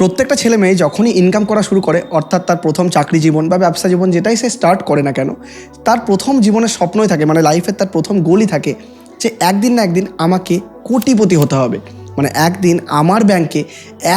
প্রত্যেকটা ছেলে মেয়ে যখনই ইনকাম করা শুরু করে, অর্থাৎ তার প্রথম চাকরি জীবন বা ব্যবসা জীবন যেটাই সে স্টার্ট করে না কেন, তার প্রথম জীবনের স্বপ্নই থাকে, মানে লাইফের তার প্রথম গোলই থাকে যে একদিন না একদিন আমাকে কোটিপতি হতে হবে। মানে একদিন আমার ব্যাংকে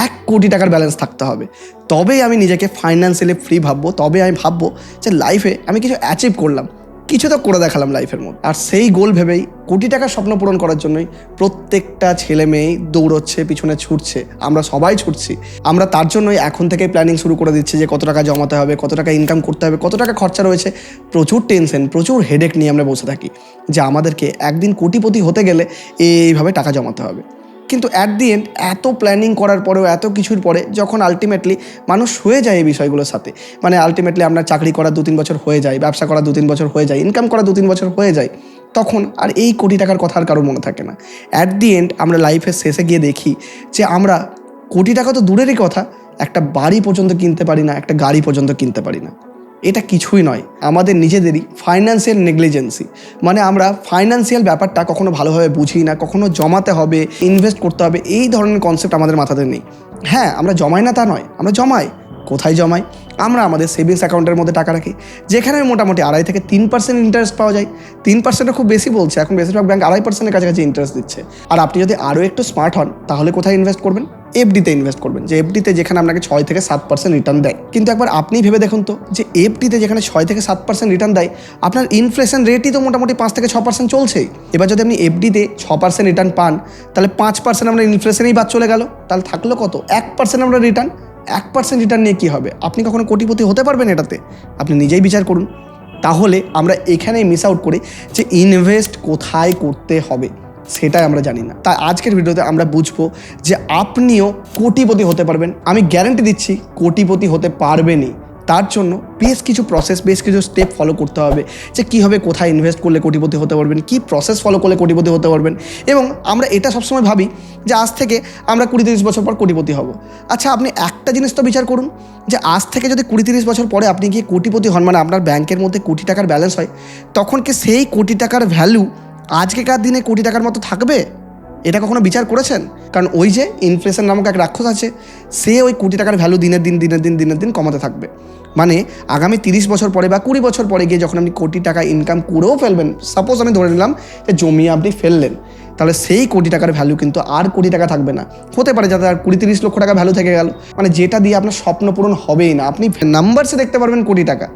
1 কোটি টাকার ব্যালেন্স থাকতে হবে, তবেই আমি নিজেকে ফাইন্যান্সিয়ালি ফ্রি ভাববো, তবে আমি ভাববো যে লাইফে আমি কিছু অ্যাচিভ করলাম, কিছু তো করে দেখালাম লাইফের মধ্যে। আর সেই গোল ভেবেই কোটি টাকার স্বপ্ন পূরণ করার জন্যই প্রত্যেকটা ছেলে মেয়েই দৌড়চ্ছে, পিছনে ছুটছে, আমরা সবাই ছুটছি। আমরা তার জন্যই এখন থেকে প্ল্যানিং শুরু করে দিচ্ছি যে কত টাকা জমাতে হবে, কত টাকা ইনকাম করতে হবে, কত টাকা খরচা রয়েছে। প্রচুর টেনশন, প্রচুর হেডেক নিয়ে আমরা বসে থাকি যে আমাদেরকে একদিন কোটিপতি হতে গেলে এইভাবে টাকা জমাতে হবে। কিন্তু অ্যাট দি এন্ড এত প্ল্যানিং করার পরেও, এত কিছুর পরে যখন আলটিমেটলি মানুষ হয়ে যায় এই বিষয়গুলোর সাথে, মানে আলটিমেটলি আপনার চাকরি করা 2-3 বছর হয়ে যায়, ব্যবসা করা 2-3 বছর হয়ে যায়, ইনকাম করা 2-3 বছর হয়ে যায়, তখন আর এই কোটি টাকার কথা আর কারোর মনে থাকে না। অ্যাট দি এন্ড আমরা লাইফের শেষে গিয়ে দেখি যে আমরা কোটি টাকা তো দূরেরই কথা, একটা বাড়ি পর্যন্ত কিনতে পারি না, একটা গাড়ি পর্যন্ত কিনতে পারি না। এটা কিছুই নয়, আমাদের নিজেদেরই ফাইন্যান্সিয়াল নেগলিজেন্সি। মানে আমরা ফাইন্যান্সিয়াল ব্যাপারটা কখনো ভালোভাবে বুঝি না, কখনো জমাতে হবে, ইনভেস্ট করতে হবে, এই ধরনের কনসেপ্ট আমাদের মাথাতে নেই। হ্যাঁ, আমরা জমাই না তা নয়, আমরা জমাই। কোথায় জমাই? আমরা আমাদের সেভিংস অ্যাকাউন্টের মধ্যে টাকা রাখি, যেখানে মোটামুটি 2.5 থেকে 3% ইন্টারেস্ট পাওয়া যায়। 3% খুব বেশি বলছে, এখন বেশিরভাগ ব্যাংক 2.5%-এর কাছাকাছি ইন্টারেস্ট দিচ্ছে। আর আপনি যদি আরও একটু স্মার্ট হন, তাহলে কোথায় ইনভেস্ট করবেন? এফডিতে ইনভেস্ট করবেন, যে এফডিতে যেখানে আপনাকে 6 থেকে 7% রিটার্ন দেয়। কিন্তু একবার আপনি ভেবে দেখুন তো, যে এফডিতে যেখানে 6 থেকে 7% রিটার্ন দেয়, আপনার ইনফ্লেশন রেটই তো মোটামুটি 5 থেকে 6% চলছেই। এবার যদি আপনি এফডিতে 6% রিটার্ন পান, তাহলে 5% আপনার ইনফ্লেশনেই বাদ চলে গেল, তাহলে থাকলো কত? 1% আপনার রিটার্ন। 1% রিটার্ন নিয়ে কী হবে? আপনি কখনো কোটিপতি হতে পারবেন এটাতে? আপনি নিজেই বিচার করুন। তাহলে আমরা এখানেই মিস আউট করি যে ইনভেস্ট কোথায় করতে হবে, সেটাই আমরা জানি না। তাই আজকের ভিডিওতে আমরা বুঝবো যে আপনিও কোটিপতি হতে পারবেন। আমি গ্যারান্টি দিচ্ছি কোটিপতি হতে পারবেনই। তার জন্য বেশ কিছু প্রসেস, বেশ কিছু স্টেপ ফলো করতে হবে, যে কীভাবে কোথায় ইনভেস্ট করলে কোটিপতি হতে পারবেন, কী প্রসেস ফলো করলে কোটিপতি হতে পারবেন। এবং আমরা এটা সবসময় ভাবি যে আজ থেকে আমরা 20-30 বছর পর কোটিপতি হব। আচ্ছা, আপনি একটা জিনিস তো বিচার করুন, যে আজ থেকে যদি 20-30 বছর পরে আপনি গিয়ে কোটিপতি হন, মানে আপনার ব্যাংকের মধ্যে কোটি টাকার ব্যালেন্স হয়, তখন কি সেই কোটি টাকার ভ্যালু আজকেকার দিনে কোটি টাকার মতো থাকবে? এটা কখনো বিচার করেছেন? কারণ ওই যে ইনফ্লেশন নামক এক রাক্ষস আছে, সে ওই কোটি টাকার ভ্যালু দিনের দিন কমাতে থাকবে। মানে আগামী 30 বছর পরে বা 20 বছর পরে গিয়ে যখন আপনি কোটি টাকা ইনকাম করেও ফেলবেন, সাপোজ আমি ধরে নিলাম যে জমিয়ে আপনি ফেললেন, তাহলে সেই কোটি টাকার ভ্যালু কিন্তু আর কোটি টাকা থাকবে না। হতে পারে যাতে আর 20-30 লক্ষ টাকা ভ্যালু থেকে গেল, মানে যেটা দিয়ে আপনার স্বপ্ন পূরণ হবেই না। আপনি নাম্বারসে দেখতে পারবেন কোটি টাকা,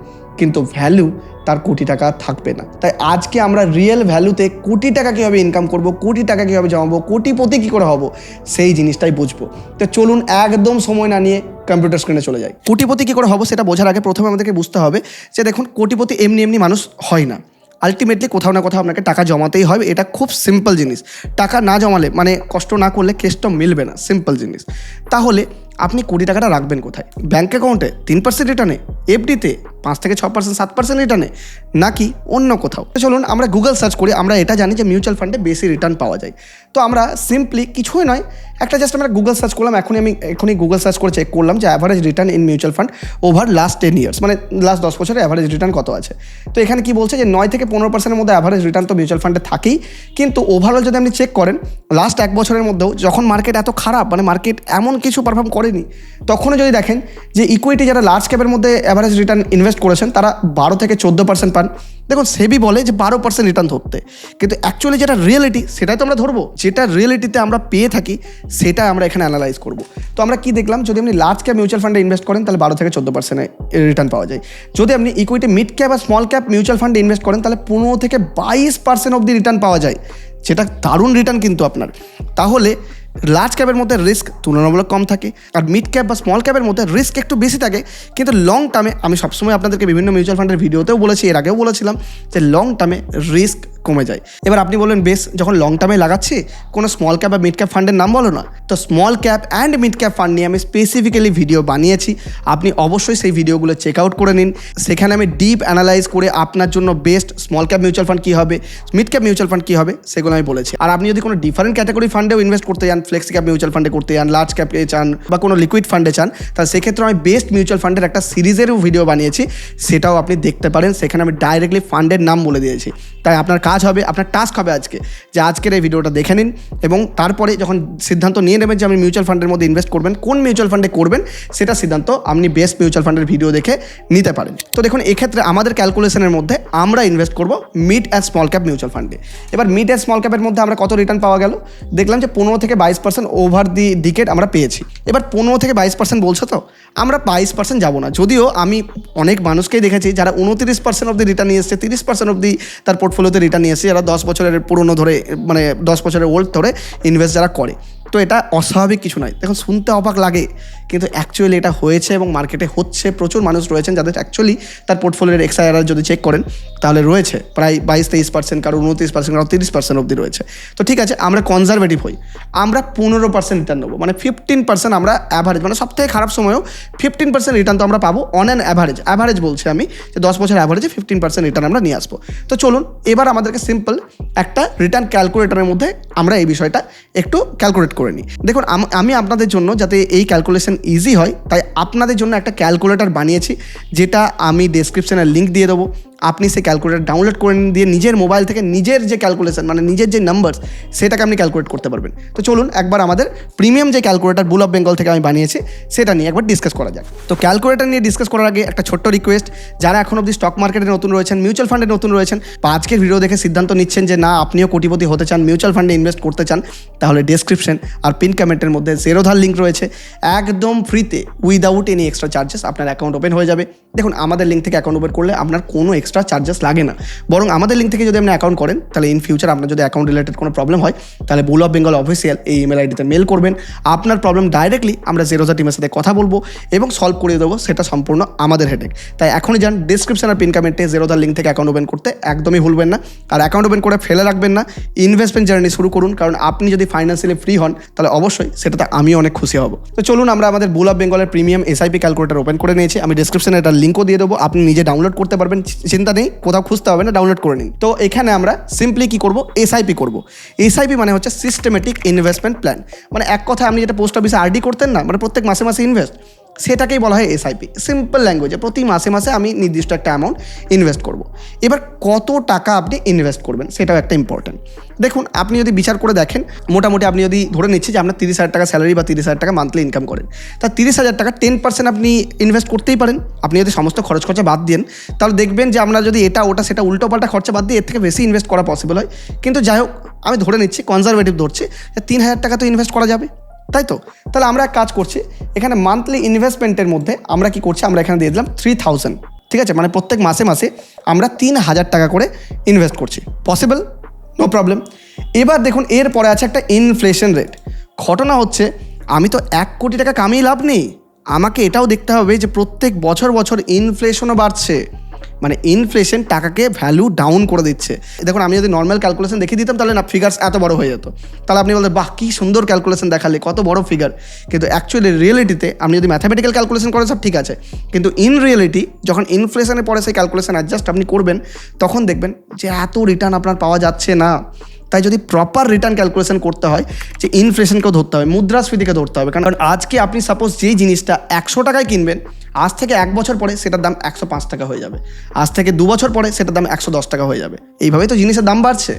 কিন্তু ভ্যালু তার কোটি টাকা থাকবে না। তাই আজকে আমরা রিয়েল ভ্যালুতে কোটি টাকা কীভাবে ইনকাম করব, কোটি টাকা কীভাবে জমাবো, কোটিপতি কী করে হব, সেই জিনিসটাই বুঝবো। তো চলুন একদম সময় না নিয়ে কম্পিউটার স্ক্রিনে চলে যাই। কোটিপতি কী করে হব সেটা বোঝার আগে প্রথমে আমাদেরকে বুঝতে হবে যে দেখুন, কোটিপতি এমনি মানুষ হয় না। আলটিমেটলি কোথাও না কোথাও আপনাকে টাকা জমাতেই হবে। এটা খুব সিম্পল জিনিস। টাকা না জমালে, মানে কষ্ট না করলে কেষ্ট মিলবে না, সিম্পল জিনিস। তাহলে আপনি কোটি টাকাটা রাখবেন কোথায়? ব্যাঙ্ক অ্যাকাউন্টে 3% রিটার্নে, এফডিতে 5 থেকে 6%, 7% রিটার্নে, নাকি অন্য কোথাও? চলুন আমরা গুগল সার্চ করি। আমরা এটা জানি যে মিউচুয়াল ফান্ডে বেশি রিটার্ন পাওয়া যায়। তো আমরা সিম্পলি কিছুই নয়, একটা জাস্ট আমরা গুগল সার্চ করলাম। এখনই গুগল সার্চ করে চেক করলাম যে average return in mutual fund over last 10 years, মানে লাস্ট 10 বছরে অ্যাভারেজ রিটার্ন কত আছে। তো এখানে কি বলছে যে 9 থেকে 15%-এর মধ্যে অ্যাভারেজ রিটার্ন তো মিউচুয়াল ফান্ডে থাকেই। কিন্তু ওভারঅল যদি আপনি চেক করেন, লাস্ট 1 বছরের মধ্যেও যখন মার্কেট এত খারাপ, মানে মার্কেট এমন কিছু পারফর্ম করেনি, তখনও যদি দেখেন যে ইকুইটি যারা লার্জ ক্যাপের মধ্যে অ্যাভারেজ রিটার্ন ইনভেস্ট করেছেন, তারা 12 থেকে 14% পান। দেখুন, সেবি বলে যে 12% রিটার্ন ধরতে, কিন্তু অ্যাকচুয়ালি যেটা রিয়েলিটি সেটাই তো আমরা ধরবো। যেটা রিয়েলিটিতে আমরা পেয়ে থাকি সেটা আমরা এখানে অ্যানালাইজ করবো। তো আমরা কি দেখলাম, যদি আপনি লার্জ ক্যাপ মিউচুয়াল ফান্ডে ইনভেস্ট করেন তাহলে 12 থেকে 14% রিটার্ন পাওয়া যায়। যদি আপনি ইকুইটি মিড ক্যাপ বা স্মল ক্যাপ মিউচুয়াল ফান্ডে ইনভেস্ট করেন তাহলে 15 থেকে 22% অবধি রিটার্ন পাওয়া যায়, যেটা দারুণ রিটার্ন কিন্তু আপনার। তাহলে লার্জ ক্যাপের মধ্যে রিস্ক তুলনামূলক কম থাকে, আর মিড ক্যাপ বা স্মল ক্যাপের মধ্যে রিস্ক একটু বেশি থাকে। কিন্তু লং টার্মে, আমি সবসময় আপনাদেরকে বিভিন্ন মিউচুয়াল ফান্ডের ভিডিওতেও বলেছি, এর আগেও বলেছিলাম যে লং টার্মে রিস্ক কমে যায়। এবার আপনি বলবেন, বেশ, যখন লং টার্মে লাগাচ্ছি কোনো স্মল ক্যাপ বা মিড ক্যাপ ফান্ডের নাম বলো না। তো small cap and mid cap fund নিয়ে আমি স্পেসিফিক্যালি ভিডিও বানিয়েছি, আপনি অবশ্যই সেই ভিডিওগুলো চেক আউট করে নিন। সেখানে আমি ডিপ অ্যানালাইজ করে আপনার জন্য best small cap mutual fund কী হবে, মিড ক্যাপ মিউচুয়াল ফান্ড কী হবে, সেগুলো আমি বলেছি। আর আপনি যদি কোনো ডিফারেন্ট ক্যাটাগরি ফান্ডেও ইনভেস্ট করতে চান, ফ্লেক্সি ক্যাপ মিউচুয়াল ফান্ডে করতে চান, লার্জ ক্যাপে চান, বা কোনো লিকুইড ফান্ডে চান, তাহলে সেক্ষেত্রে আমি বেস্ট মিউচুয়াল ফান্ডের একটা সিরিজেরও ভিডিও বানিয়েছি, সেটাও আপনি দেখতে পারেন। সেখানে আমি ডাইরেক্টলি ফান্ডের নাম বলে দিয়েছি। তাই আপনার কাজ হবে, আপনার টাস্ক হবে আজকে যে আজকের এই ভিডিওটা দেখে নিন এবং তারপরে যখন সিদ্ধান্ত নিয়ে নেবেন যে আপনি মিউচুয়াল ফান্ডের মধ্যে ইনভেস্ট করবেন, কোন মিউচুয়াল ফান্ডে করবেন সেটা সিদ্ধান্ত আপনি বেস্ট মিউচুয়াল ফান্ডের ভিডিও দেখে নিতে পারেন। তো দেখুন এক্ষেত্রে আমাদের ক্যালকুলেশনের মধ্যে আমরা ইনভেস্ট করব mid and small cap mutual ফান্ডে। এবার মিড অ্যান্ড স্মল ক্যাপের মধ্যে আমরা কত রিটার্ন পাওয়া গেল, দেখলাম যে 15 থেকে 22% ওভার দি ডিকেড আমরা পেয়েছি। এবার 15 থেকে 22% বলছো তো, আমরা 22% যাবো না, যদিও আমি অনেক মানুষকেই দেখেছি যারা 29% অব্দি রিটার্ন নিয়ে এসছে, 30% অব্দি তার পোর্টফোলিওতে রিটার্ন নিয়ে এসছে, যারা 10 বছরের পুরনো ধরে মানে 10 বছরের ওল্ড ধরে ইনভেস্ট যারা করে। তো এটা অস্বাভাবিক কিছু নয়, দেখুন শুনতে অবাক লাগে কিন্তু অ্যাকচুয়ালি এটা হয়েছে এবং মার্কেটে হচ্ছে। প্রচুর মানুষ রয়েছেন যাদের অ্যাকচুয়ালি তার পোর্টফোলিওর এক্সআইআর যদি চেক করেন তাহলে রয়েছে প্রায় 22-23%, কারো 29%, কারো 30% অব্দি রয়েছে। তো ঠিক আছে, আমরা কনজারভেটিভ হই, আমরা 15% রিটার্ন নেবো, মানে 15% আমরা অ্যাভারেজ, মানে সবথেকে খারাপ সময়েও 15% রিটার্ন তো আমরা পাবো অন অ্যান অ্যাভারেজ বলছি আমি, যে 10 বছর অ্যাভারেজে 15% রিটার্ন আমরা নিয়ে আসবো। তো চলুন এবার আমাদেরকে সিম্পল একটা রিটার্ন ক্যালকুলেটরের মধ্যে আমরা এই বিষয়টা একটু ক্যালকুলেট করে নিই। দেখুন আমি আপনাদের জন্য যাতে এই ক্যালকুলেশন ইজি হয় তাই আপনাদের জন্য একটা ক্যালকুলেটর বানিয়েছি, যেটা আমি ডেসক্রিপশনে লিঙ্ক দিয়ে দেবো। আপনি সেই ক্যালকুলেটর ডাউনলোড করে দিয়ে নিজের মোবাইল থেকে নিজের যে ক্যালকুলেশন মানে নিজের যে নাম্বারস সেটাকে আপনি ক্যালকুলেট করতে পারবেন। তো চলুন একবার আমাদের প্রিমিয়াম যে ক্যালকুলেটর বুল অফ বেঙ্গল থেকে আমি বানিয়েছি সেটা নিয়ে একবার ডিসকাস করা যাক। তো ক্যালকুলেটর নিয়ে ডিসকাস করার আগে একটা ছোট্ট রিকোয়েস্ট, যারা এখন অবধি স্টক মার্কেটে নতুন রয়েছেন, মিউচুয়াল ফান্ডে নতুন রয়েছেন বা আজকের ভিডিও দেখে সিদ্ধান্ত নিচ্ছেন যে না আপনিও কোটিপতি হতে চান, মিউচুয়াল ফান্ডে ইনভেস্ট করতে চান, তাহলে ডেসক্রিপশন আর পিন কমেন্টের মধ্যে জেরোধার লিঙ্ক রয়েছে, একদম ফ্রিতে উইদাউট এনি এক্সট্রা চার্জেস আপনার অ্যাকাউন্ট ওপেন হয়ে যাবে। দেখুন আমাদের লিঙ্ক থেকে অ্যাকাউন্ট ওপেন করলে আপনার কোনো এক্সট্রা চার্জেস লাগে না, বরং আমাদের লিঙ্ক থেকে যদি আপনি অ্যাকাউন্ট করেন তাহলে ইন ফিউচার আপনার যদি অ্যাকাউন্ট রিলেটেড কোনো প্রবলেম হয় তাহলে বুল অফ বেঙ্গল অফিসিয়াল এই ইমেল আইডিতে মেল করবেন, আপনার প্রবলেম ডাইরেক্টলি আমরা জেরোধা টিমের সাথে কথা বলবো এবং সলভ করে দেবো, সেটা সম্পূর্ণ আমাদের হেডেক। তাই এখনই যান ডেসক্রিপশন আর পিন কমেন্টে জেরোধার লিঙ্ক থেকে অ্যাকাউন্ট ওপেন করতে একদমই ভুলবেন না। আর অ্যাকাউন্ট ওপেন করে ফেলে রাখবেন না, ইনভেস্টমেন্ট জার্নি শুরু করুন, কারণ আপনি যদি ফাইন্যান্সিয়ালি ফ্রি হন তাহলে অবশ্যই সেটাতে আমিও অনেক খুশি হব। তো চলুন আমরা আমাদের বুল অফ বেঙ্গলের প্রিমিয়াম এসআইপি ক্যালকুলেটর ওপেন করে নিয়েছি, আমি ডেসক্রিপশনে এটার লিঙ্কও দিয়ে দেবো, আপনি নিজে ডাউনলোড করতে পারবেন, চিন্তা নেই, কোথাও খুঁজতে হবে না, ডাউনলোড করে নিন। তো এখানে আমরা সিম্পলি কি করব, এসআইপি করব। এসআইপি মানে হচ্ছে সিস্টেমেটিক ইনভেস্টমেন্ট প্ল্যান, মানে এক কথায় আপনি যেটা পোস্ট অফিসে আরডি করতেন না, মানে প্রত্যেক মাসে মাসে ইনভেস্ট, সেটাকেই বলা হয় এসআইপি। সিম্পল ল্যাঙ্গুয়েজে প্রতি মাসে মাসে আমি নির্দিষ্ট একটা অ্যামাউন্ট ইনভেস্ট করব। এবার কত টাকা আপনি ইনভেস্ট করবেন সেটাও একটা ইম্পর্টেন্ট। দেখুন আপনি যদি বিচার করে দেখেন, মোটামুটি আপনি যদি ধরে নিচ্ছি যে আপনার 30,000 টাকা স্যালারি বা 30,000 টাকা মান্থলি ইনকাম করেন, তা 30,000 টাকা 10% আপনি ইনভেস্ট করতেই পারেন। আপনি যদি সমস্ত খরচ খরচা বাদ দেন তাহলে দেখবেন যে আমরা যদি এটা ওটা সেটা উল্টো পাল্টা খরচা বাদ দিয়ে এর থেকে বেশি ইনভেস্ট করা পসিবল হয়। কিন্তু যাই হোক আমি ধরে নিচ্ছি, কনজারভেটিভ ধরছি, যে 3,000 টাকা তো ইনভেস্ট করা যাবে, তাই তো? তাহলে আমরা এক কাজ করছি, এখানে মান্থলি ইনভেস্টমেন্টের মধ্যে আমরা কি করছি, আমরা এখানে দিয়ে দিলাম 3,000, ঠিক আছে? মানে প্রত্যেক মাসে মাসে আমরা 3,000 টাকা করে ইনভেস্ট করছি। পসিবল? No problem. এবার দেখুন এরপরে আছে একটা ইনফ্লেশন রেট। ঘটনা হচ্ছে আমি তো 1 কোটি টাকা কামিয়ে লাভ নেই, আমাকে এটাও দেখতে হবে যে প্রত্যেক বছর বছর ইনফ্লেশনও বাড়ছে, মানে ইনফ্লেশন টাকাকে ভ্যালু ডাউন করে দিচ্ছে। দেখুন আমি যদি নর্মাল ক্যালকুলেশন দেখিয়ে দিতাম তাহলে না ফিগার্স এত বড় হয়ে যেত, তাহলে আপনি বলতেন বাহ কী সুন্দর ক্যালকুলেশন দেখালে, কত বড় ফিগার। কিন্তু অ্যাকচুয়ালি রিয়েলিটিতে আপনি যদি ম্যাথামেটিক্যাল ক্যালকুলেশন করেন সব ঠিক আছে, কিন্তু ইন রিয়েলিটি যখন ইনফ্লেশনের পরে সেই ক্যালকুলেশন অ্যাডজাস্ট আপনি করবেন তখন দেখবেন যে এত রিটার্ন আপনার পাওয়া যাচ্ছে না। তাই যদি প্রপার রিটার্ন ক্যালকুলেশন করতে হয় যে ইনফ্লেশনকেও ধরতে হবে, মুদ্রাস্ফীতিকে ধরতে হবে, কারণ আজকে আপনি সাপোজ যেই জিনিসটা 100 টাকায় কিনবেন, আজ থেকে 1 বছর পরে সেটার দাম 105 টাকা হয়ে যাবে, আজ থেকে 2 বছর পরে সেটার দাম 110 টাকা হয়ে যাবে। এইভাবেই তো জিনিসের দাম বাড়ছে।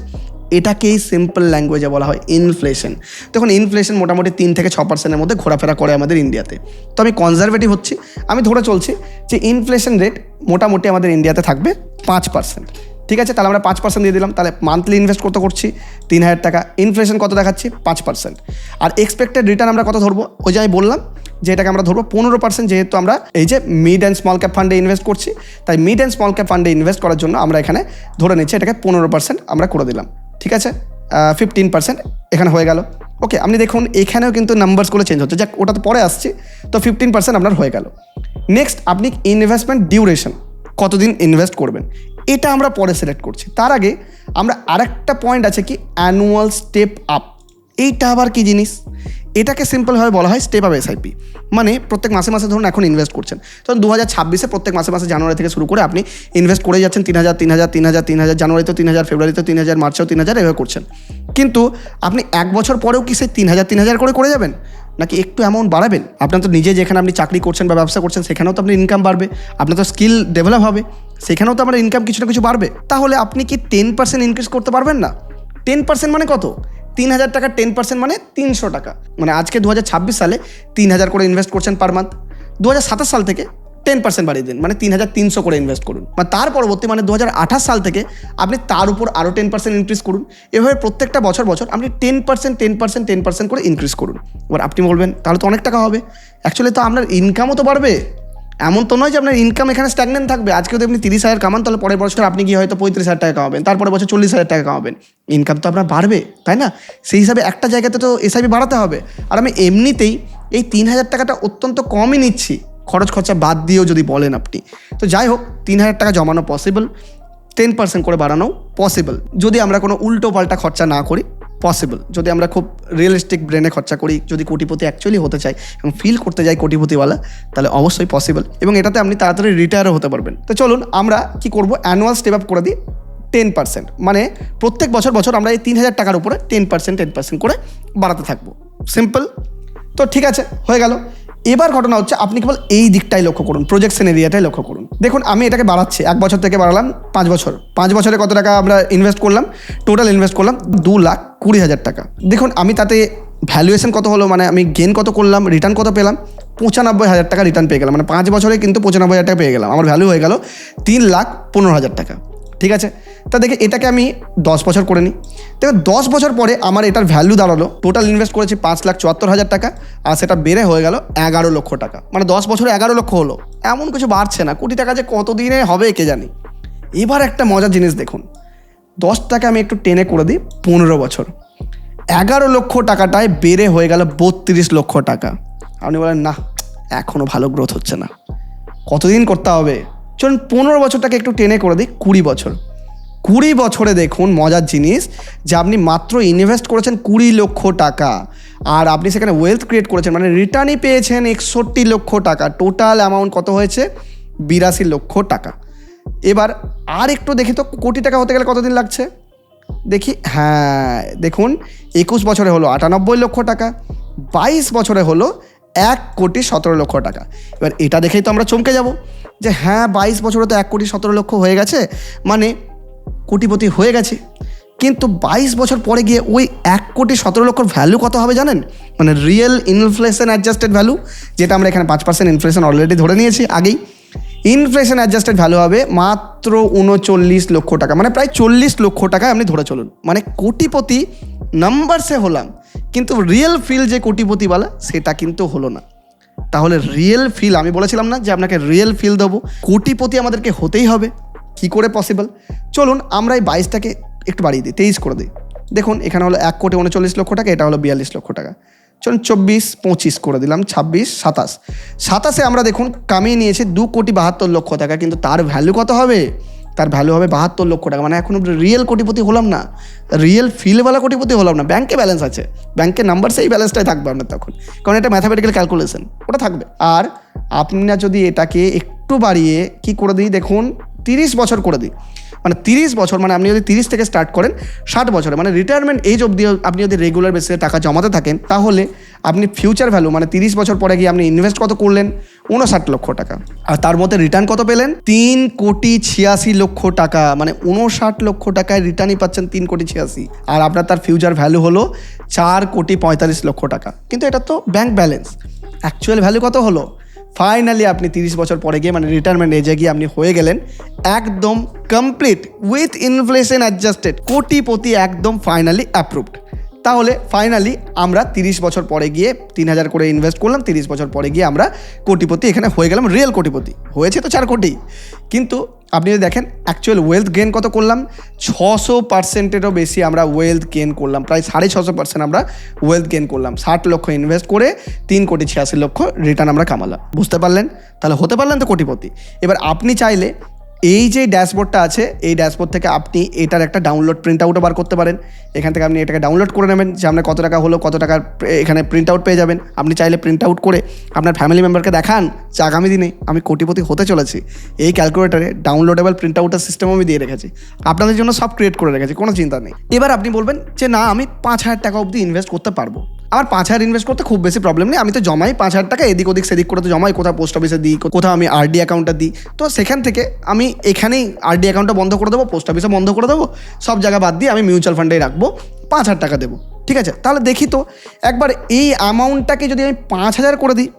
এটাকেই সিম্পল ল্যাঙ্গুয়েজে বলা হয় ইনফ্লেশন। তখন ইনফ্লেশন মোটামুটি 3 থেকে 6%-এর মধ্যে ঘোরাফেরা করে আমাদের ইন্ডিয়াতে। তো আমি কনজারভেটিভ হচ্ছি, আমি ধরে চলছি যে ইনফ্লেশন রেট মোটামুটি আমাদের ইন্ডিয়াতে থাকবে 5%, ঠিক আছে? তাহলে আমরা 5% দিয়ে দিলাম, তাহলে মান্থলি ইনভেস্ট কত করছি 3,000 টাকা, ইনফ্লেশন কত দেখাচ্ছি 5%, আর এক্সপেক্টেড রিটার্ন আমরা কত ধরবো, ওই যে আমি বললাম যে এটাকে আমরা ধরবো 15%, যেহেতু আমরা এই যে মিড অ্যান্ড স্মল ক্যাপ ফান্ডে ইনভেস্ট করছি, তাই মিড অ্যান্ড স্মল ক্যাপ ফান্ডে ইনভেস্ট করার জন্য আমরা এখানে ধরে নিচ্ছি এটাকে 15% আমরা করে দিলাম, ঠিক আছে? 15% এখানে হয়ে গেল। ওকে, আপনি দেখুন এখানেও কিন্তু নাম্বারসগুলো চেঞ্জ হচ্ছে, যাক ওটা তো পরে আসছে। তো 15% আপনার হয়ে গেল। নেক্সট আপনি ইনভেস্টমেন্ট ডিউরেশন, কতদিন ইনভেস্ট করবেন, এটা আমরা পরে সিলেক্ট করছি। তার আগে আমরা আরেকটা পয়েন্ট আছে কি অ্যানুয়াল স্টেপ আপ। এইটা আবার কি জিনিস? এটাকে সিম্পলভাবে বলা হয় স্টেপ আপ এসআইপি। মানে প্রত্যেক মাসে মাসে ধরুন এখন ইনভেস্ট করছেন, তখন 2026-এ প্রত্যেক মাসে মাসে জানুয়ারি থেকে শুরু করে আপনি ইনভেস্ট করে যাচ্ছেন 3,000, 3,000, 3,000, 3,000, জানুয়ারিতেও 3,000, ফেব্রুয়ারিতেও 3,000, মার্চেও 3,000, এভাবে করছেন। কিন্তু আপনি 1 বছর পরেও কি সেই 3,000 করে যাবেন, নাকি একটু অ্যামাউন্ট বাড়াবেন? আপনার তো নিজে যেখানে আপনি চাকরি করছেন বা ব্যবসা করছেন সেখানেও তো আপনার ইনকাম বাড়বে, আপনার তো স্কিল ডেভেলপ হবে। সেখানেও তো আমার ইনকাম কিছু না কিছু বাড়বে। তাহলে আপনি কি 10% ইনক্রিজ করতে পারবেন না? 10% মানে কত? 3,000 টাকা 10% মানে 300 টাকা। মানে আজকে 2026 সালে 3,000 করে ইনভেস্ট করছেন পার মান্থ। 2027 সাল থেকে 10% বাড়িয়ে দিন, মানে 3,300 করে ইনভেস্ট করুন। মানে তার পরবর্তী মানে 2028 সাল থেকে আপনি তার উপর আরও 10% ইনক্রিজ করুন। এভাবে প্রত্যেকটা বছর আপনি 10% করে ইনক্রিজ করুন। এবার আপনি বলবেন তাহলে তো অনেক টাকা হবে। অ্যাকচুয়ালি তো আপনার ইনকামও তো বাড়বে। এমন তো নয় যে আপনার ইনকাম এখানে স্ট্যাগনেন্ট থাকবে। আজকে যদি আপনি 30,000 কামান, তাহলে পরের বছর আপনি কি হয়তো 35,000 টাকা কামাবেন, তারপরে বছর 40,000 টাকা কামাবেন। ইনকাম তো আপনার বাড়বে, তাই না? সেই হিসাবে একটা জায়গাতে তো এসআইপি বাড়াতে হবে। আর আমি এমনিতেই এই 3,000 টাকাটা অত্যন্ত কমই নিচ্ছি, খরচ খরচা বাদ দিয়েও যদি বলেন আপনি। তো যাই হোক, 3,000 টাকা জমানো পসিবল, 10% করে বাড়ানো পসিবল, যদি আমরা কোনো উল্টো পাল্টা খরচা না করি। পসিবল যদি আমরা খুব রিয়েলিস্টিক ব্রেনে খরচা করি, যদি কোটিপতি অ্যাকচুয়ালি হতে চাই এবং ফিল করতে যাই কোটিপতিওয়ালা, তাহলে অবশ্যই পসিবল, এবং এটাতে আপনি তাড়াতাড়ি রিটায়ারও হতে পারবেন। তো চলুন আমরা কি করব, অ্যানুয়াল স্টেপ আপ করে দিই 10%। মানে প্রত্যেক বছর আমরা এই 3,000 টাকার উপরে 10% করে বাড়াতে থাকবো। সিম্পল। তো ঠিক আছে, হয়ে গেল। এবার ঘটনা হচ্ছে আপনি কেবল এই দিকটাই লক্ষ্য করুন, প্রজেকশন এরিয়াটাই লক্ষ্য করুন। দেখুন আমি এটাকে বাড়াচ্ছি, 1 বছর থেকে বাড়ালাম 5 বছর। 5 বছরে কত টাকা আমরা ইনভেস্ট করলাম? টোটাল ইনভেস্ট করলাম 2,20,000 টাকা। দেখুন আমি তাতে ভ্যালুয়েশন কত হলো, মানে আমি গেন কত করলাম, রিটার্ন কত পেলাম? 95,000 টাকা রিটার্ন পেয়ে গেলাম। মানে 5 বছরে কিন্তু 95,000 টাকা পেয়ে গেলাম। আমার ভ্যালু হয়ে গেল 3,15,000 টাকা। ঠিক আছে, তা দেখে এটাকে আমি 10 বছর করে নিই। দেখো 10 বছর পরে আমার এটার ভ্যালু দাঁড়ালো, টোটাল ইনভেস্ট করেছি 5,74,000 টাকা, আর সেটা বেড়ে হয়ে গেল 11 লক্ষ টাকা। মানে 10 বছরে 11 লক্ষ হলো। এমন কিছু বাড়ছে না, কোটি টাকা যে কতদিনে হবে কে জানি। এবার একটা মজার জিনিস দেখুন, 10 টাকা আমি একটু টেনে করে দিই 15 বছর, 11 লক্ষ টাকাটায় বেড়ে হয়ে গেল 32 লক্ষ টাকা। আপনি বলেন না, এখনও ভালো গ্রোথ হচ্ছে না, কতদিন করতে হবে? চলুন 15 বছরটাকে একটু টেনে করে দিই 20 বছর। 20 বছরে দেখুন মজার জিনিস, যে আপনি মাত্র ইনভেস্ট করেছেন 20 লক্ষ টাকা, আর আপনি সেখানে ওয়েলথ ক্রিয়েট করেছেন, মানে রিটার্নই পেয়েছেন 61 লক্ষ টাকা। টোটাল অ্যামাউন্ট কত হয়েছে? 82 লক্ষ টাকা। এবার আর একটু দেখি তো, কোটি টাকা হতে গেলে কতদিন লাগছে দেখি। হ্যাঁ দেখুন, 21 বছরে হলো 98 লক্ষ টাকা, 22 বছরে হলো 1,17 লক্ষ টাকা। এবার এটা দেখেই তো আমরা চমকে যাব যে হ্যাঁ 22 বছরে তো 1,17 লক্ষ হয়ে গেছে, মানে কোটিপতি হয়ে গেছে। কিন্তু 22 বছর পরে গিয়ে ওই 1,17 লক্ষর ভ্যালু কত হবে জানেন? মানে রিয়েল ইনফ্লেশন অ্যাডজাস্টেড ভ্যালু, যেটা আমরা এখানে 5% ইনফ্লেশন অলরেডি ধরে নিয়েছি আগেই। ইনফ্লেশন অ্যাডজাস্টেড ভ্যালু হবে মাত্র 39 লক্ষ টাকা, মানে প্রায় 40 লক্ষ টাকায় আপনি ধরে চলুন। মানে কোটিপতি নাম্বারসে হলাম, কিন্তু রিয়েল ফিল যে কোটিপতিওয়ালা সেটা কিন্তু হলো না। তাহলে রিয়েল ফিল, আমি বলেছিলাম না যে আপনাকে রিয়েল ফিল দেবো, কোটিপতি আমাদেরকে হতেই হবে। কি করে পসিবল? চলুন আমরা এই 22টাকে একটু বাড়িয়ে দিই, 23 করে দিই। দেখুন এখানে হলো 1,39 লক্ষ টাকা, এটা হলো 42 লক্ষ টাকা। চলুন 24, 25 করে দিলাম, 26, 27। 27-এ আমরা দেখুন কামিয়ে নিয়েছি 2,72 লক্ষ টাকা, কিন্তু তার ভ্যালু কত হবে? তার ভ্যালু হবে 72 লক্ষ টাকা। মানে এখন রিয়েল কোটিপতি হলাম না, রিয়েল ফিলওয়ালা কোটিপতি হলাম না। ব্যাংকে ব্যালেন্স আছে, ব্যাংকের নাম্বার সেই ব্যালেন্সটাই থাকবে আপনার তখন, কারণ এটা ম্যাথামেটিক্যাল ক্যালকুলেশন, ওটা থাকবে। আর আপনারা যদি এটাকে একটু বাড়িয়ে কি করে দিই, দেখুন 30 বছর করে দিই। মানে 30 বছর, মানে আপনি যদি 30 থেকে স্টার্ট করেন 60 বছরে, মানে রিটায়ারমেন্ট এজ অবধি আপনি যদি রেগুলার বেসিসে টাকা জমাতে থাকেন, তাহলে আপনি ফিউচার ভ্যালু, মানে 30 বছর পরে গিয়ে আপনি ইনভেস্ট কত করলেন? 59 লক্ষ টাকা। আর তার মধ্যে রিটার্ন কত পেলেন? 3,86 লক্ষ টাকা। মানে 59 লক্ষ টাকায় রিটার্নই পাচ্ছেন 3,86,। আর আপনার তার ফিউচার ভ্যালু হলো 4,45 লক্ষ টাকা। কিন্তু এটা তো ব্যাংক ব্যালেন্স, অ্যাকচুয়াল ভ্যালু কত হলো? ফাইনালি আপনি 30 বছর পরে গিয়ে, মানে রিটায়ারমেন্ট এজে গিয়ে আপনি হয়ে গেলেন একদম কমপ্লিট উইথ ইনফ্লেশন অ্যাডজাস্টেড কোটিপতি, একদম ফাইনালি অ্যাপ্রুভড। তাহলে ফাইনালি আমরা 30 বছর পরে গিয়ে 3,000 করে ইনভেস্ট করলাম, 30 বছর পরে গিয়ে আমরা কোটিপতি এখানে হয়ে গেলাম, রিয়েল কোটিপতি হয়েছে তো 4 কোটি। কিন্তু আপনি যদি দেখেন অ্যাকচুয়াল ওয়েলথ গেন কত করলাম, 600%-এরও বেশি আমরা ওয়েলথ গেন করলাম, প্রায় 650% আমরা ওয়েলথ গেন করলাম। 60 লক্ষ ইনভেস্ট করে 3,86 লক্ষ রিটার্ন আমরা কামালাম। বুঝতে পারলেন? তাহলে হতে পারলেন তো কোটিপতি। এবার আপনি চাইলে এই যে ড্যাশবোর্ডটা আছে, এই ড্যাশবোর্ড থেকে আপনি এটার একটা ডাউনলোড প্রিন্ট আউটও বার করতে পারেন। এখান থেকে আপনি এটাকে ডাউনলোড করে নেবেন, যে আপনার কত টাকা হলো, কত টাকার এখানে প্রিন্ট আউট পেয়ে যাবেন। আপনি চাইলে প্রিন্ট আউট করে আপনার ফ্যামিলি মেম্বারকে দেখান যে আগামী দিনে আমি কোটিপতি হতে চলেছি। এই ক্যালকুলেটারে ডাউনলোডেবল প্রিন্ট আউটের সিস্টেম আমি দিয়ে রেখেছি, আপনাদের জন্য সব ক্রিয়েট করে রেখেছি, কোনো চিন্তা নেই। এবার আপনি বলবেন যে না, আমি 5,000 টাকা অবধি ইনভেস্ট করতে পারবো। আমার 5,000 ইনভেস্ট করতে খুব বেশি প্রবলেম নেই, আমি তো জমাই 5,000 টাকা, এদিক ওদিক সেদিক করে তো জমাই, কোথাও পোস্ট অফিসে দিই, কোথাও আমি আরডি অ্যাকাউন্টটা দিই। তো সেখান থেকে আমি এখানেই আরডি অ্যাকাউন্টটা বন্ধ করে দেবো, পোস্ট অফিসে বন্ধ করে দেবো, সব জায়গা বাদ দিয়ে আমি মিউচুয়াল ফান্ডেই রাখবো, 5,000 টাকা দেবো। ঠিক আছে, তাহলে দেখি তো একবার এই অ্যামাউন্টটাকে যদি আমি 5,000 করে দিই,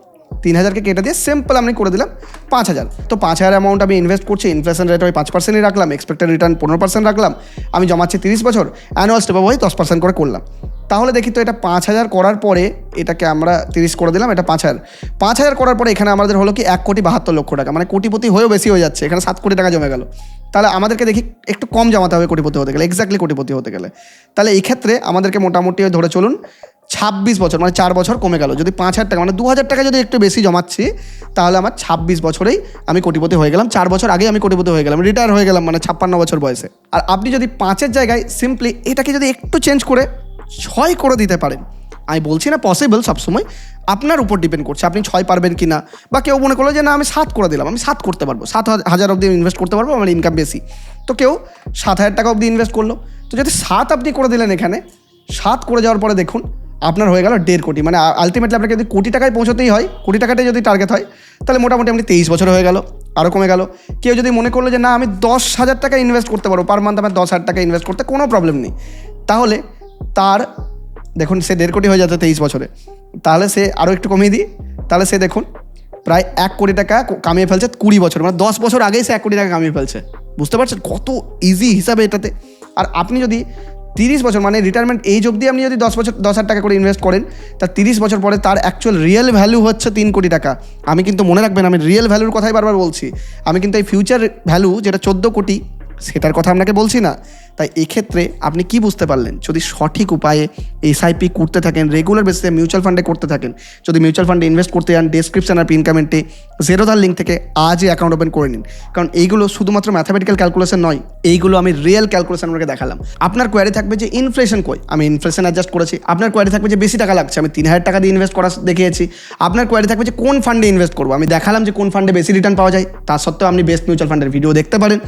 3,000কে কেটে দিয়ে সিম্পল আমি করে দিলাম 5,000। তো 5,000 অ্যামাউন্ট আমি ইনভেস্ট করছি, ইনফ্লেশন রেট আমি 5%ই রাখলাম, এক্সপেক্টেড রিটার্ন 15% রাখলাম, আমি জমাচ্ছি 30 বছর, অ্যানুয়াল স্টেপ আপ 10% করে করলাম। তাহলে দেখি তো এটা 5,000 করার পরে এটাকে আমরা 30 করে দিলাম, এটা 5,000 করার পরে এখানে আমাদের হলো কি 1,72,00,000 টাকা, মানে কোটিপতি হয়েও বেশি হয়ে যাচ্ছে, এখানে 7 কোটি টাকা জমে গেল। তাহলে আমাদেরকে দেখি একটু কম জমাতে হবে কোটিপতি হতে গেলে, এক্স্যাক্টলি কোটিপতি হতে গেলে। তাহলে এই ক্ষেত্রে আমাদেরকে মোটামুটি ধরে চলুন 26 বছর, মানে 4 বছর কমে গেল। যদি 5,000 টাকা মানে 2,000 টাকা যদি একটু বেশি জমাচ্ছি, তাহলে আমার 26 বছরেই আমি কোটিপতি হয়ে গেলাম, 4 বছর আগে আমি কোটিপতি হয়ে গেলাম, রিটায়ার হয়ে গেলাম, মানে 56 বছর বয়সে। আর আপনি যদি 5-এর জায়গায় সিম্পলি এটাকে যদি একটু চেঞ্জ করে 6 করে দিতে পারেন, আমি বলছি না পসিবল, সবসময় আপনার উপর ডিপেন্ড করছে আপনি 6 পারবেন কি না। বা কেউ মনে করলো যে না আমি 7 করে দিলাম, আমি 7 করতে পারবো, 7,000 অবধি ইনভেস্ট করতে পারবো, আমার ইনকাম বেশি। তো কেউ 7,000 টাকা অবধি ইনভেস্ট করলো। তো যদি 7 আপনি করে দিলেন, এখানে 7 করে যাওয়ার পরে দেখুন আপনার হয়ে গেল 1.5 কোটি। মানে আলটিমেটলি আপনাকে যদি কোটি টাকায় পৌঁছতেই হয়, কোটি টাকাটাই যদি টার্গেট হয়, তাহলে মোটামুটি আপনি 23 বছর হয়ে গেল, আরও কমে গেল। কেউ যদি মনে করলো যে না আমি 10,000 টাকা ইনভেস্ট করতে পারবো, পার মান্থ আমার 10,000 টাকা ইনভেস্ট করতে কোনো প্রবলেম নেই, তাহলে তার দেখুন সে 1.5 কোটি হয়ে যাচ্ছে 23 বছরে। তাহলে সে আরও একটু কমিয়ে দিই, তাহলে সে দেখুন প্রায় 1 কোটি টাকা কামিয়ে ফেলছে 20 বছর, মানে 10 বছর আগেই সে 1 কোটি টাকা কামিয়ে ফেলছে। বুঝতে পারছেন কত ইজি হিসাবে এটাতে। আর আপনি যদি 30 বছর মানে রিটায়ারমেন্ট এইজ অবধি আপনি যদি 10,000 টাকা করে ইনভেস্ট করেন, তার 30 বছর পরে তার অ্যাকচুয়াল রিয়েল ভ্যালু হচ্ছে 3 কোটি টাকা। আমি কিন্তু মনে রাখবেন, আমি রিয়েল ভ্যালুর কথাই বারবার বলছি, আমি কিন্তু এই ফিউচার ভ্যালু যেটা 14 কোটি সেটার কথা আপনাকে বলছি না। তাই এক্ষেত্রে আপনি কি বুঝতে পারলেন, যদি সঠিক উপায়ে এসআইপি করতে থাকেন, রেগুলার বেসিসে মিউচুয়াল ফান্ডে করতে থাকেন, যদি মিউচুয়াল ফান্ডে ইনভেস্ট করতে চান, ডেসক্রিপশন আর পিন কমেন্টে জেরোধার লিঙ্ক থেকে আজই অ্যাকাউন্ট ওপেন করে নিন। কারণ এইগুলো শুধুমাত্র ম্যাথামেটিক্যাল ক্যালকুলেশন নয়, এইগুলো আমি রিয়েল ক্যালকুলেশন আপনাকে দেখালাম। আপনার কোয়ারি থাকবে যে ইনফ্লেশন কই, আমি ইনফ্লেশন অ্যাডজাস্ট করেছি। আপনার কোয়ারি থাকবে যে বেশি টাকা লাগছে, আমি 3,000 টাকা দিয়ে ইনভেস্ট করা দেখিয়েছি। আপনার কোয়ারি থাকবে যে কোন ফান্ডে ইনভেস্ট করবো, আমি দেখালাম যে কোন ফান্ডে বেশি রিটার্ন পাওয়া যায়। তার সত্ত্বেও আপনি বেস্ট মিউচুয়াল ফান্ডের ভিডিও দেখতে পারেন।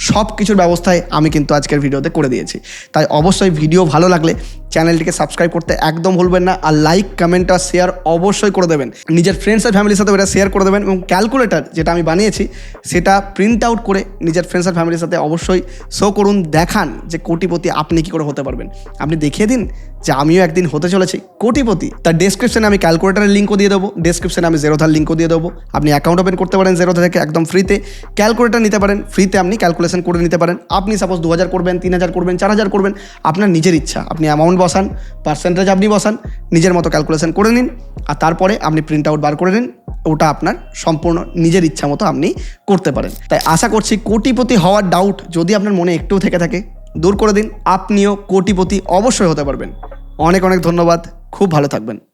সব কিছুর ব্যবস্থায় আমি কিন্তু আজকের ভিডিওতে করে দিয়েছি। তাই অবশ্যই ভিডিও ভালো লাগলে চ্যানেলটিকে সাবস্ক্রাইব করতে একদম ভুলবেন না, আর লাইক কমেন্ট আর শেয়ার অবশ্যই করে দেবেন। নিজের ফ্রেন্ডস আর ফ্যামিলির সাথে এটা শেয়ার করে দেবেন, এবং ক্যালকুলেটর যেটা আমি বানিয়েছি সেটা প্রিন্ট আউট করে নিজের ফ্রেন্ডস আর ফ্যামিলির সাথে অবশ্যই শো করুন, দেখান যে কোটিপতি আপনি কী করে হতে পারবেন। আপনি দেখিয়ে দিন যে আমিও একদিন হতে চলেছি কোটিপতি। তার ডেসক্রিপশনে আমি ক্যালকুলেটারের লিঙ্কও দিয়ে দেবো, ডেসক্রিপশনে আমি জেরোধার লিঙ্কও দিয়ে দেবো। আপনি অ্যাকাউন্ট ওপেন করতে পারেন জেরোধা থেকে একদম ফ্রিতে, ক্যালকুলেটার নিতে পারেন ফ্রিতে, আপনি ক্যালকুলেশন করে নিতে পারেন। আপনি সাপোজ 2,000 করবেন, 3,000 করবেন, 4,000 করবেন, আপনার নিজের ইচ্ছা। আপনি অ্যামাউন্ট বসান, পার্সেন্টেজ আপনি বসান, নিজের মতো ক্যালকুলেশন করে নিন, আর তারপরে আপনি প্রিন্ট আউট বার করে নিন। ওটা আপনার সম্পূর্ণ নিজের ইচ্ছা মতো আপনি করতে পারেন। তাই আশা করছি কোটিপতি হওয়ার ডাউট যদি আপনার মনে একটু থেকে থাকে দূর করে দিন, আপনিও কোটিপতি অবশ্যই হতে পারবেন। অনেক অনেক ধন্যবাদ, খুব ভালো থাকবেন।